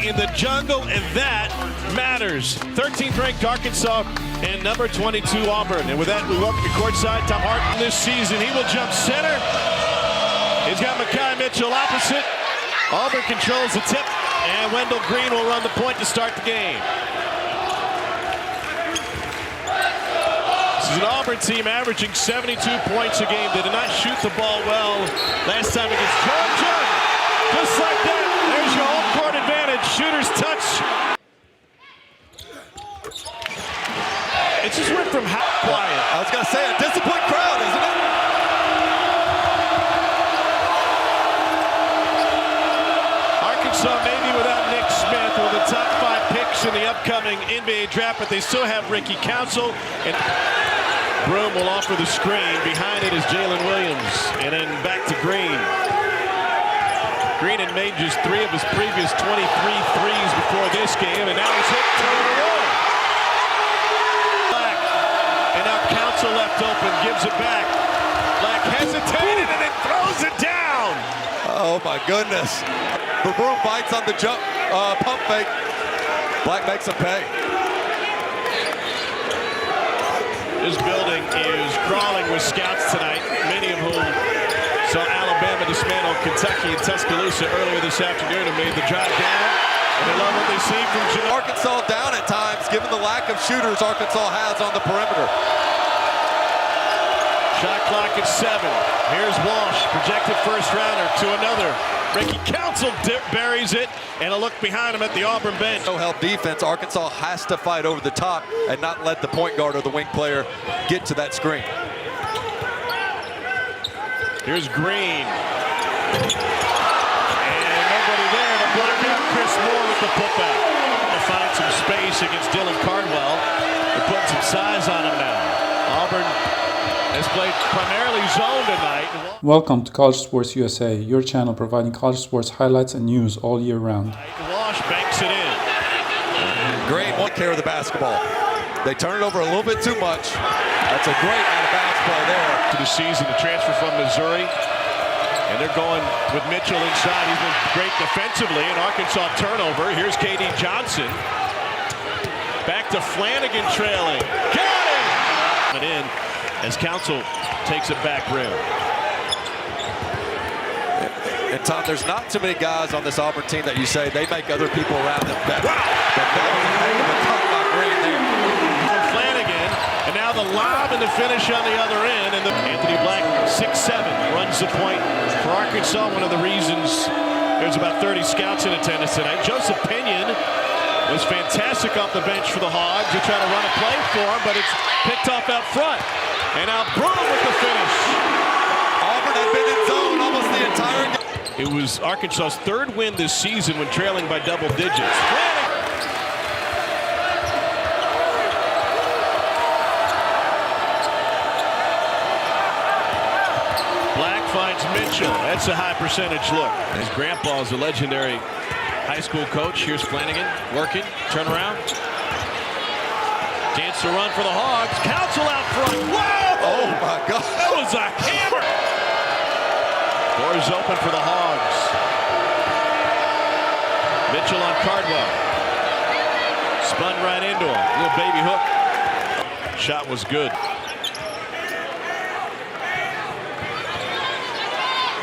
in the jungle, and that matters. 13th ranked Arkansas and number 22 Auburn. And with that, we welcome you courtside. Tom Harton this season. He will jump center. He's got Makai Mitchell opposite. Auburn controls the tip, and Wendell Green will run the point to start the game. This is an Auburn team averaging 72 points a game. They did not shoot the ball well last time against Georgia. Just like that, there's your home court advantage. Shooter's touch. It just went from quiet. I was going to say, a disciplined crowd, isn't it? Arkansas maybe without Nick Smith, with the top 5 picks in the upcoming NBA draft, but they still have Ricky Council. And Broom will offer the screen. Behind it is Jalen Williams. And then back to Green. Green had made just 3 of his previous 23 threes before this game, and now he's hit over the wall. Black, and now Council left open, gives it back. Black hesitated and then throws it down. Oh my goodness. The Broom bites on the jump, pump fake. Black makes him pay. This building is crawling with scouts tonight, many of whom saw Alabama dismantle Kentucky and Tuscaloosa earlier this afternoon and made the drive down. And they love what they see from Arkansas down at times, given the lack of shooters Arkansas has on the perimeter. Shot clock at 7. Here's Walsh, projected first rounder to another. Ricky Council buries it, and a look behind him at the Auburn bench. No help defense. Arkansas has to fight over the top and not let the point guard or the wing player get to that screen. Here's Green. And nobody there to block out Chris Moore with the putback. To find some space against Dylan Cardwell. They're putting some size on him now. Auburn has played primarily zone tonight. Welcome to College Sports USA, your channel providing college sports highlights and news all year round. Walsh banks it in. Green won't care of the basketball. They turn it over a little bit too much. That's a great out-of-bounds play there. To the season, the transfer from Missouri. And they're going with Mitchell inside. He's been great defensively. An Arkansas turnover. Here's KD Johnson. Back to Flanagan trailing. Got it! And in as Council takes it back rim. And Tom, there's not too many guys on this Auburn team that you say they make other people around them better. Wow! But that was a heck of a cut by Green there. From Flanagan, and now the lob and the finish on the other end. And Anthony Black, 6'7", runs the point for Arkansas. One of the reasons there's about 30 scouts in attendance tonight. Joseph Pinion was fantastic off the bench for the Hogs. They try to run a play for him, but it's picked off out front. And now Broom with the finish. Auburn had been in zone almost the entire game. It was Arkansas's 3rd win this season when trailing by double digits. Black finds Mitchell. That's a high percentage look. His grandpa is a legendary high school coach. Here's Flanagan working. Turn around. Chance to run for the Hogs. Council out front. Whoa! Oh my God. That was a hammer. Doors open for the Hogs. Mitchell on Cardwell. Spun right into him. Little baby hook. Shot was good.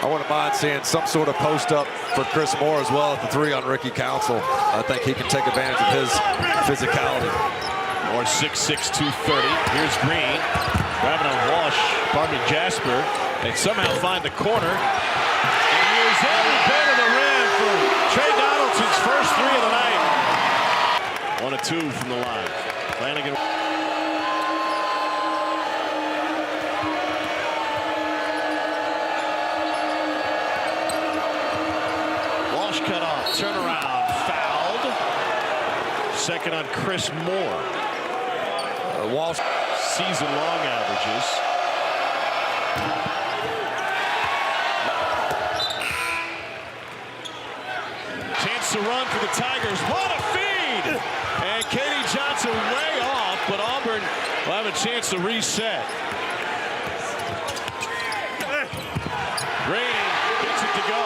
I wouldn't mind seeing some sort of post up for Chris Moore as well at the 3 on Ricky Council. I think he can take advantage of his physicality. Moore 6'6", 230. Here's Green. Driving on Walsh. Pardon me, Jasper. They somehow find the corner. And here's every bit of the rim for Trey Donaldson's first 3 of the night. 1 of 2 from the line. Flanagan. Walsh cut off. Turnaround. Fouled. Second on Chris Moore. Walsh. Season-long averages. Chance to run for the Tigers. What a feed! And KD Johnson way off, but Auburn will have a chance to reset. Green gets it to go.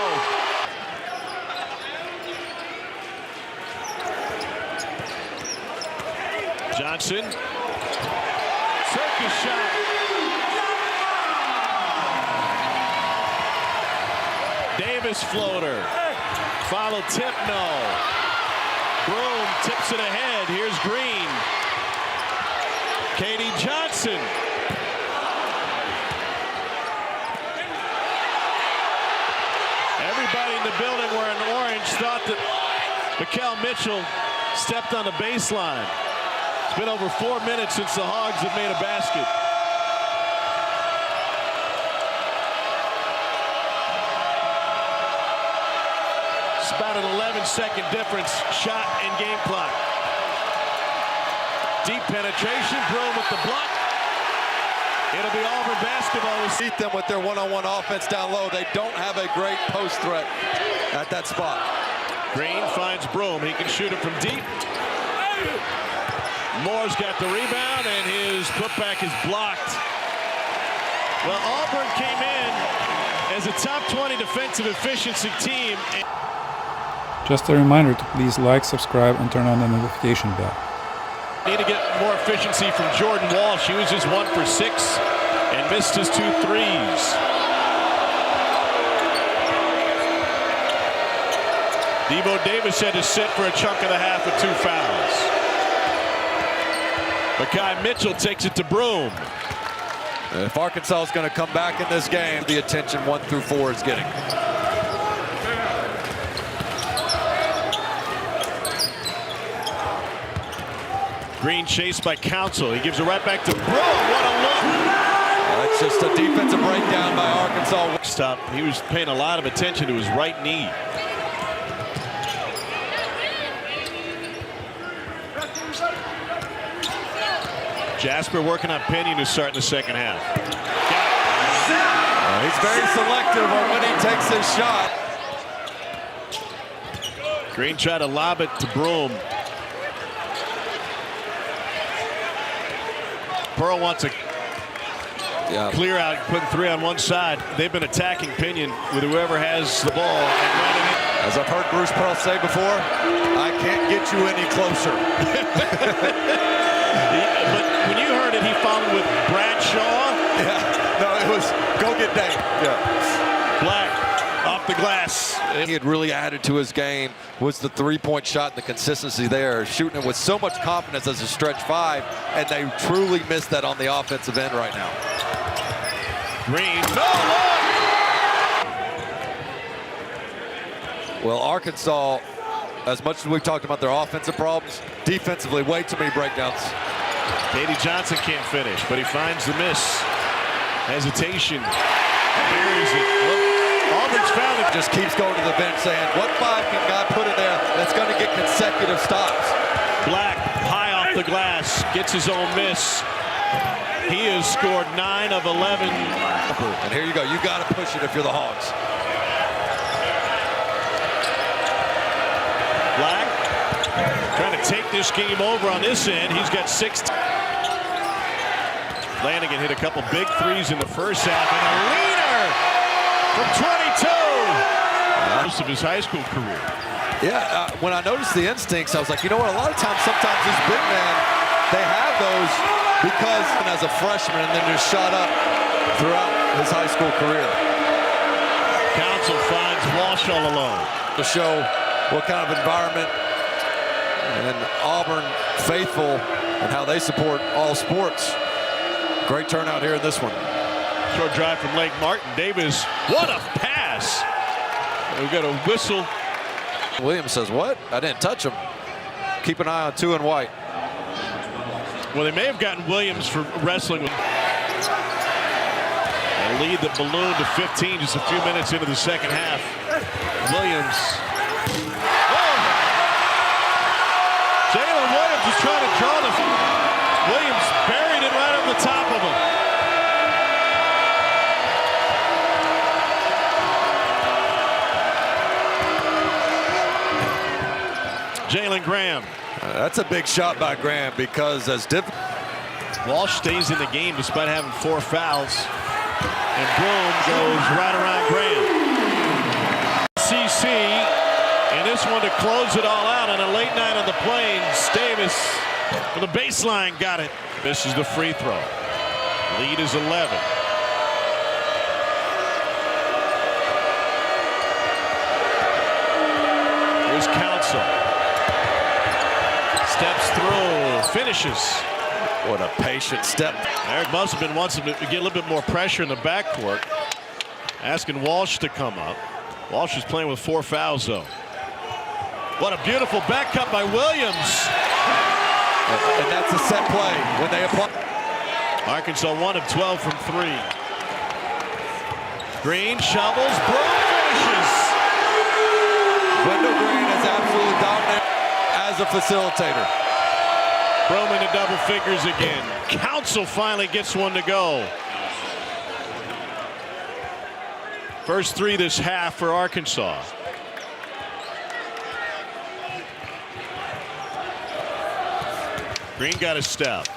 Johnson. Circus shot. Davis floater. Follow tip, no. Broom tips it ahead. Here's Green. Katie Johnson. Everybody in the building wearing orange thought that Mikel Mitchell stepped on the baseline. It's been over 4 minutes since the Hogs have made a basket. It's about an 11-second difference, shot and game clock. Deep penetration, Broom with the block. It'll be Auburn basketball. Beat them with their one-on-one offense down low. They don't have a great post threat at that spot. Green finds Broom. He can shoot it from deep. Moore's got the rebound, and his putback is blocked. Well, Auburn came in as a top 20 defensive efficiency team. Just a reminder to please like, subscribe, and turn on the notification bell. Need to get more efficiency from Jordan Walsh. He was just 1 for 6 and missed his 2 threes. Devo Davis had to sit for a chunk of the half with 2 fouls. Makai Mitchell takes it to Broom. If Arkansas is going to come back in this game, the attention 1 through 4 is getting. Green chased by Council. He gives it right back to Broom. What a look. That's just a defensive breakdown by Arkansas. Stop. He was paying a lot of attention to his right knee. Jasper working on Pinion, who's starting the second half. He's very selective on when he takes his shot. Green tried to lob it to Broom. Pearl wants a clear out, putting 3 on one side. They've been attacking Pinion with whoever has the ball and running it. As I've heard Bruce Pearl say before, I can't get you any closer. But when you heard it, he followed with Bradshaw. Yeah, no, it was go get Dave. Yeah. Black off the glass. He had really added to his game was the three-point shot and the consistency there, shooting it with so much confidence as a stretch 5, and they truly missed that on the offensive end right now. Green, no look! Well, Arkansas, as much as we've talked about their offensive problems, defensively, way too many breakdowns. Katie Johnson can't finish, but he finds the miss. Hesitation. Buries it. Well, Auburn's found it. Just keeps going to the bench saying, what 5 can God put in there that's going to get consecutive stops? Black, high off the glass, gets his own miss. He has scored 9 of 11. And here you go. You got to push it if you're the Hogs. Black trying to take this game over on this end. He's got 6. Lanigan hit a couple big threes in the first half, and a leaner from 22. Most of his high school career. Yeah, when I noticed the instincts, I was like, you know what? A lot of times, sometimes these big men, they have those because as a freshman and then just shot up throughout his high school career. Council finds Walsh all alone. To show what kind of environment and Auburn faithful and how they support all sports. Great turnout here in this one. Short drive from Lake Martin. Davis, what a pass. We've got a whistle. Williams says, what? I didn't touch him. Keep an eye on 2 and white. Well, they may have gotten Williams for wrestling. A lead that ballooned to 15 just a few minutes into the second half. Williams. Oh! Jalen Williams is trying to draw the... Williams buried it right over the top of him. Jalen Graham. That's a big shot by Graham because as difficult. Walsh stays in the game despite having 4 fouls. And Broom goes right around Graham. CC, and this one to close it all out on a late night on the Plains. Davis For the baseline, got it. Misses the free throw. Lead is 11. Here's Council. Steps through, finishes. What a patient step. Eric Musselman wants him to get a little bit more pressure in the backcourt. Asking Walsh to come up. Walsh is playing with 4 fouls, though. What a beautiful back cut by Williams. And that's a set play when they apply. Arkansas 1 of 12 from 3. Green shovels, Broom finishes. Wendell Green is absolutely dominant as a facilitator. Broom into double figures again. Council finally gets one to go. First 3 this half for Arkansas. Green got a step.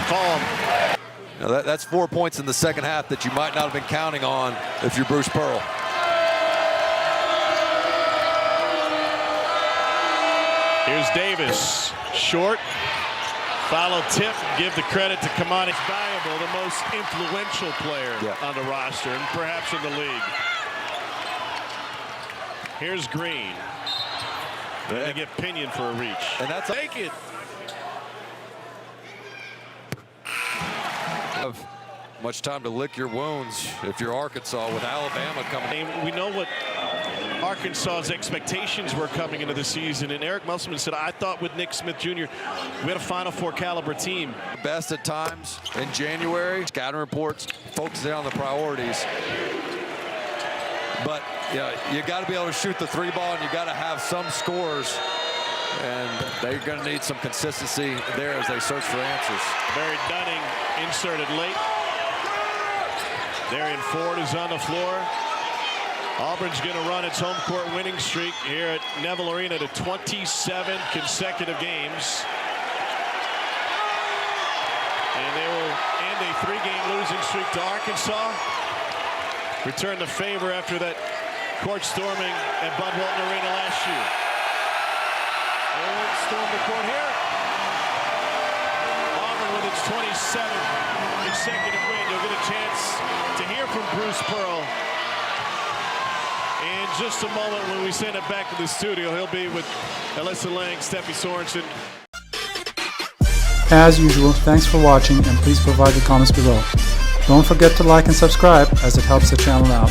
Call him. Now that's 4 points in the second half that you might not have been counting on if you're Bruce Pearl. Here's Davis. Short. Follow tip. Give the credit to Kamani. Valuable, the most influential player on the roster and perhaps in the league. Here's Green. They get Pinion for a reach. And that's take it. Have much time to lick your wounds if you're Arkansas with Alabama coming. We know what Arkansas's expectations were coming into the season, and Eric Musselman said, I thought with Nick Smith Jr. we had a Final Four caliber team. Best at times in January. Scouting reports focusing on the priorities. But yeah, you got to be able to shoot the 3 ball, and you got to have some scores, and they're going to need some consistency there as they search for answers. Barry Dunning inserted late. Darian Ford is on the floor. Auburn's going to run its home court winning streak here at Neville Arena to 27 consecutive games. And they will end a 3-game losing streak to Arkansas. Return the favor after that court storming at Bud Walton Arena last year. And storm the court here. Auburn with its 27th consecutive win. You'll get a chance to hear from Bruce Pearl in just a moment when we send it back to the studio. He'll be with Alyssa Lang, Steffi Sorensen. As usual, thanks for watching and please provide your comments below. Don't forget to like and subscribe as it helps the channel out.